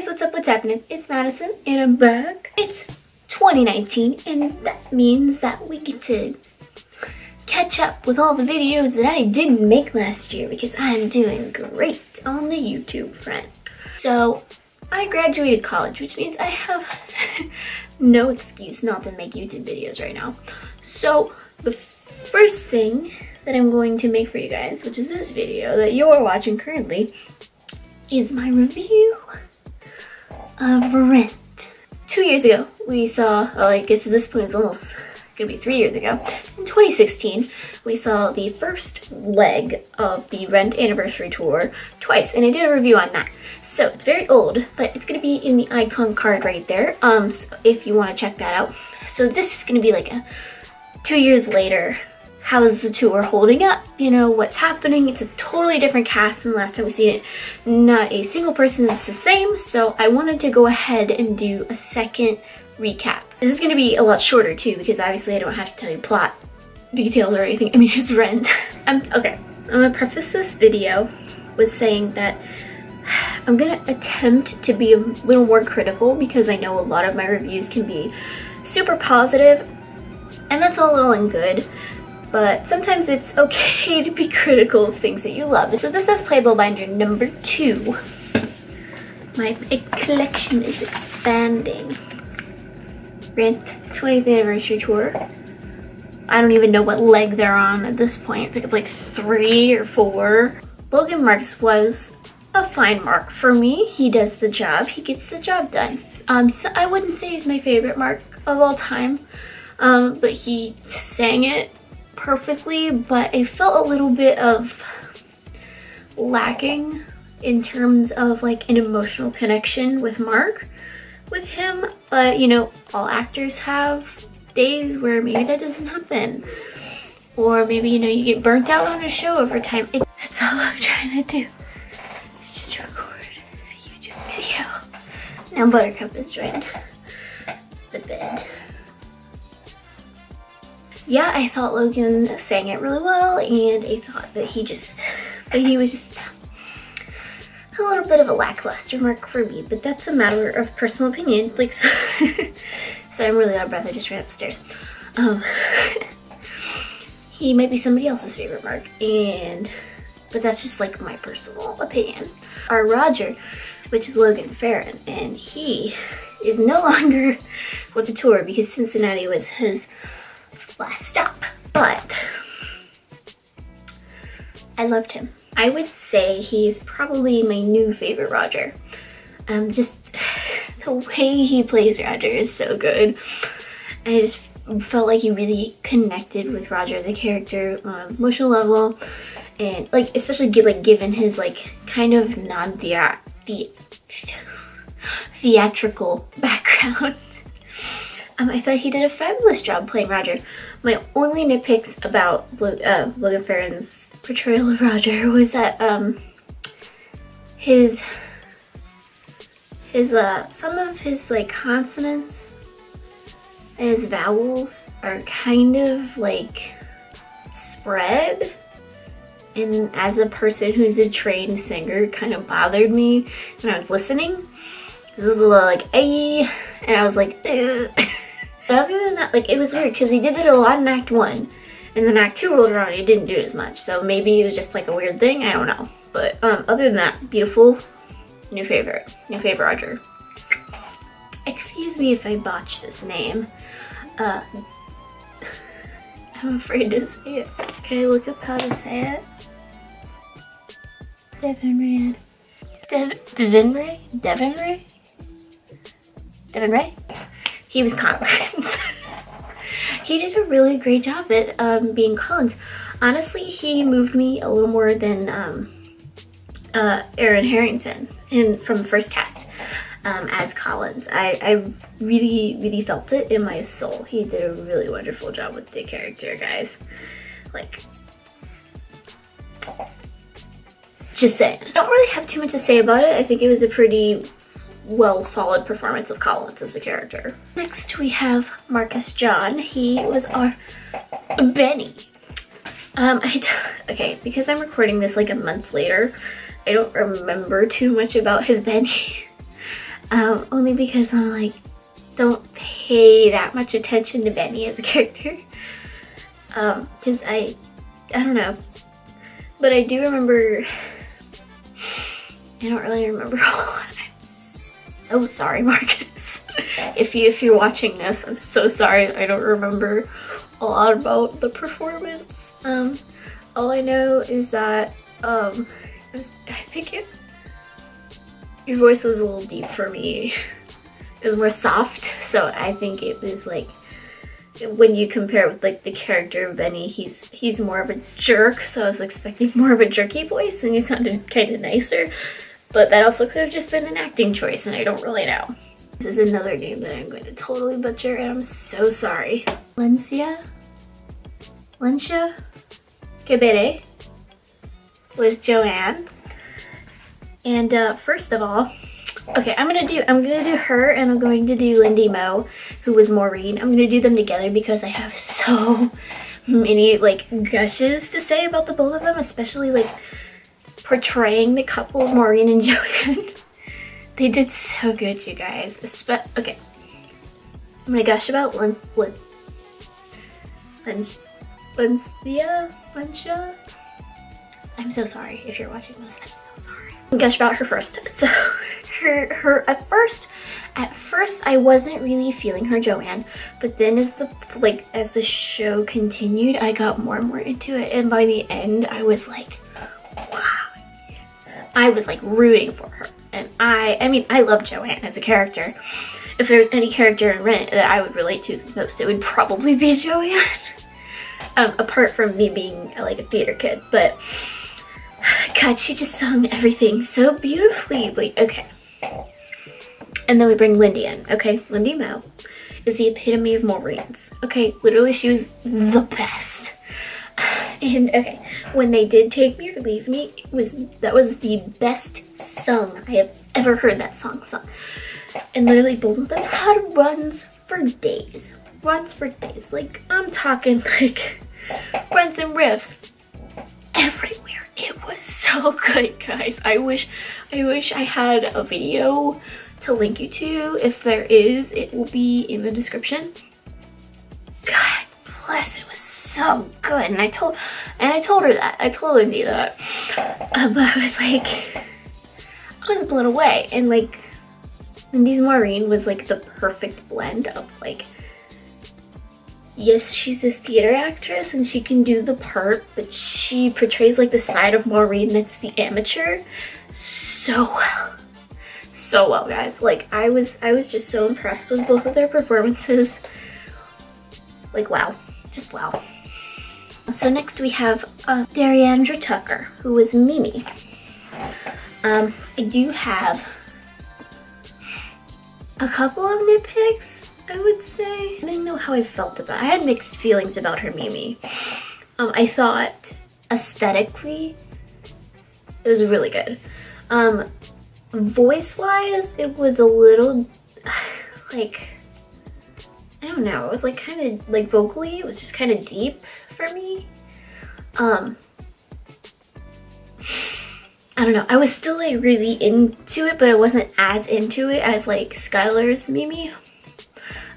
what's up, what's happening? It's Madison and I'm back. It's 2019 and that means that we get to catch up with all the videos that I didn't make last year because I'm doing great on the YouTube front. So I graduated college, which means I have no excuse not to make YouTube videos right now. So the first thing that I'm going to make for you guys, which is this video that you're watching currently, is my review of Rent. 2 years ago, we saw, well, I guess at this point it's almost gonna be 3 years ago. In 2016, we saw the first leg of the Rent anniversary tour twice, and I did a review on that. So it's very old, but it's gonna be in the icon card right there, so if you wanna check that out. So this is gonna be like a 2 years later. How is the tour holding up? You know, what's happening? It's a totally different cast than the last time we've seen it. Not a single person is the same, so I wanted to go ahead and do a second recap. This is going to be a lot shorter too, because obviously I don't have to tell you plot details or anything. I mean, it's Rent. Okay, I'm going to preface this video with saying that I'm going to attempt to be a little more critical because I know a lot of my reviews can be super positive, and that's all well and good. But sometimes it's okay to be critical of things that you love. So this is Playbill Binder number 2. My collection is expanding. Rent 20th anniversary tour. I don't even know what leg they're on at this point. I think it's like 3 or 4. Logan Marks was a fine Mark for me. He does the job. He gets the job done. So I wouldn't say he's my favorite Mark of all time. But he sang it perfectly, but I felt a little bit of lacking in terms of like an emotional connection with Mark with him. But you know, all actors have days where maybe that doesn't happen, or maybe, you know, you get burnt out on a show over time. That's all I'm trying to do, is just record a YouTube video. Now Buttercup is joined the bed. Yeah, I thought Logan sang it really well, and I thought that he was just a little bit of a lackluster Mark for me, but that's a matter of personal opinion. Like, so, so I'm really out of breath, I just ran upstairs. He might be somebody else's favorite Mark, but that's just like my personal opinion. Our Roger, which is Logan Farron, and he is no longer with the tour because Cincinnati was his last stop, but I loved him. I would say he's probably my new favorite Roger. Just the way he plays Roger is so good. I just felt like he really connected with Roger as a character on an emotional level, and like especially given his like kind of theatrical background. I thought he did a fabulous job playing Roger. My only nitpicks about Logan Farron's portrayal of Roger was that some of his like consonants and his vowels are kind of like spread, and as a person who's a trained singer, it kind of bothered me when I was listening. This is a little like "ay," and I was like "ugh." But other than that, like, it was weird because he did it a lot in Act 1, and then Act 2 rolled around and he didn't do it as much. So maybe it was just like a weird thing, I don't know. But other than that, beautiful, new favorite Roger. Excuse me if I botch this name. I'm afraid to say it. Can I look up how to say it? Devin Ray? He was Collins. He did a really great job at being Collins. Honestly, he moved me a little more than Aaron Harrington from the first cast as Collins. I really felt it in my soul. He did a really wonderful job with the character, guys. Like, just saying. I don't really have too much to say about it. I think it was a pretty solid performance of Collins as a character. Next we have Marcus John. He was our Benny. Okay, because I'm recording this like a month later, I don't remember too much about his Benny. only because I'm like, don't pay that much attention to Benny as a character. Because I don't know. But I do remember, I don't really remember a lot. I'm so sorry, Marcus. If you're watching this, I'm so sorry. I don't remember a lot about the performance. All I know is that I think your voice was a little deep for me. It was more soft, so I think it was like, when you compare it with like the character of Benny, he's more of a jerk, so I was expecting more of a jerky voice, and he sounded kind of nicer. But that also could have just been an acting choice, and I don't really know. This is another name that I'm going to totally butcher, and I'm so sorry. Lencia Kebere was Joanne. And first of all, okay, I'm gonna do her, and I'm going to do Lindy Mo, who was Maureen. I'm gonna do them together because I have so many like gushes to say about the both of them, especially like portraying the couple of Maureen and Joanne. They did so good, you guys. Okay, I'm gonna gush about Lencia. I'm so sorry if you're watching this. I'm so sorry. Gush about her first. So her at first I wasn't really feeling her Joanne, but then as the show continued, I got more and more into it, and by the end I was like, wow. I was like rooting for her. And I mean, I love Joanne as a character. If there's any character in Rent that I would relate to the most, it would probably be Joanne. Apart from me being like a theater kid, but God, she just sung everything so beautifully. Like, okay. And then we bring Lindy in. Okay, Lindy Mo is the epitome of Maureen's. Okay, literally she was the best. And okay, when they did Take Me or Leave Me, that was the best song I have ever heard that song sung. And literally both of them had runs for days. Runs for days. Like, I'm talking like runs and riffs everywhere. It was so good, guys. I wish I had a video to link you to. If there is, it will be in the description. God bless, it was so good. And I told her that. I told Lindy that. But I was like, I was blown away. And like, Lindy's Maureen was like the perfect blend of like, yes, she's a theater actress and she can do the part, but she portrays like the side of Maureen that's the amateur so well. So well, guys. Like, I was just so impressed with both of their performances. Like, wow. Just wow. So next we have Deri'Andra Tucker, who was Mimi. I do have a couple of nitpicks, I would say. I didn't know how I felt about it. I had mixed feelings about her Mimi. I thought aesthetically it was really good. Voice-wise, it was a little like, I don't know, it was like kind of like vocally, it was just kind of deep for me. I don't know, I was still like really into it, but I wasn't as into it as like Skylar's Mimi.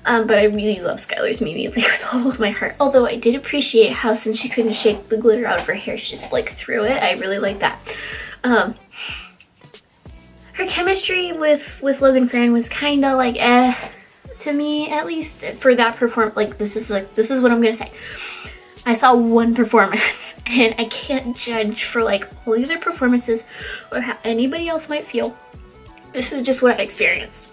But I really love Skylar's Mimi, like with all of my heart. Although I did appreciate how, since she couldn't shake the glitter out of her hair, she just like threw it. I really like that. Her chemistry with Logan Ferran was kind of like to me, at least for that performance. Like, this is what I'm gonna say. I saw one performance, and I can't judge for like all the other performances or how anybody else might feel. This is just what I experienced.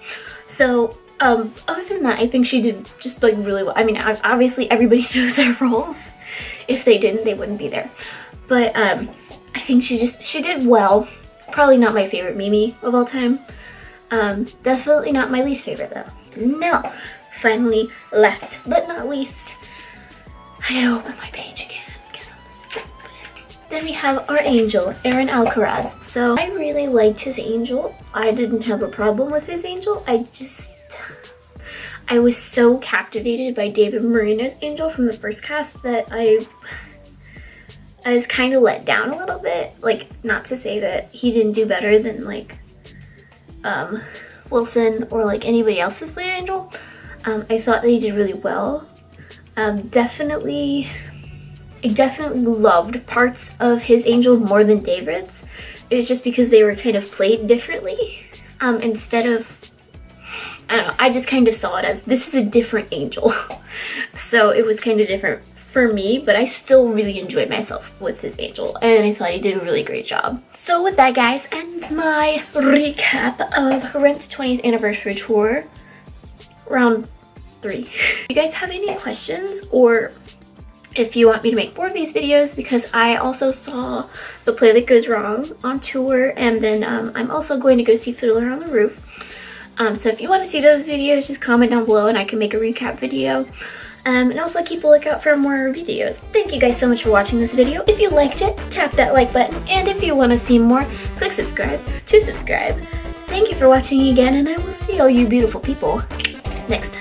So other than that, I think she did just like really well. I mean, obviously everybody knows their roles. If they didn't, they wouldn't be there. But I think she did well. Probably not my favorite Mimi of all time. Definitely not my least favorite though. No. Finally, last but not least, I gotta open my page again because I'm stupid. Then we have our angel, Aaron Alcaraz. So I really liked his angel. I didn't have a problem with his angel. I was so captivated by David Marino's angel from the first cast that I was kind of let down a little bit. Like, not to say that he didn't do better than like Wilson or like anybody else's Player Angel. I thought that he did really well. I definitely loved parts of his angel more than David's. It was just because they were kind of played differently. Instead of, I don't know, I just kind of saw it as this is a different angel. So it was kind of different for me, but I still really enjoyed myself with his angel, and I thought he did a really great job. So with that, guys, ends my recap of Rent's 20th anniversary tour, round 3. If you guys have any questions, or if you want me to make more of these videos, because I also saw The Play That Goes Wrong on tour, and then I'm also going to go see Fiddler on the Roof. So if you want to see those videos, just comment down below and I can make a recap video. And also keep a lookout for more videos. Thank you guys so much for watching this video. If you liked it, tap that like button. And if you want to see more, click subscribe to subscribe. Thank you for watching again, and I will see all you beautiful people next time.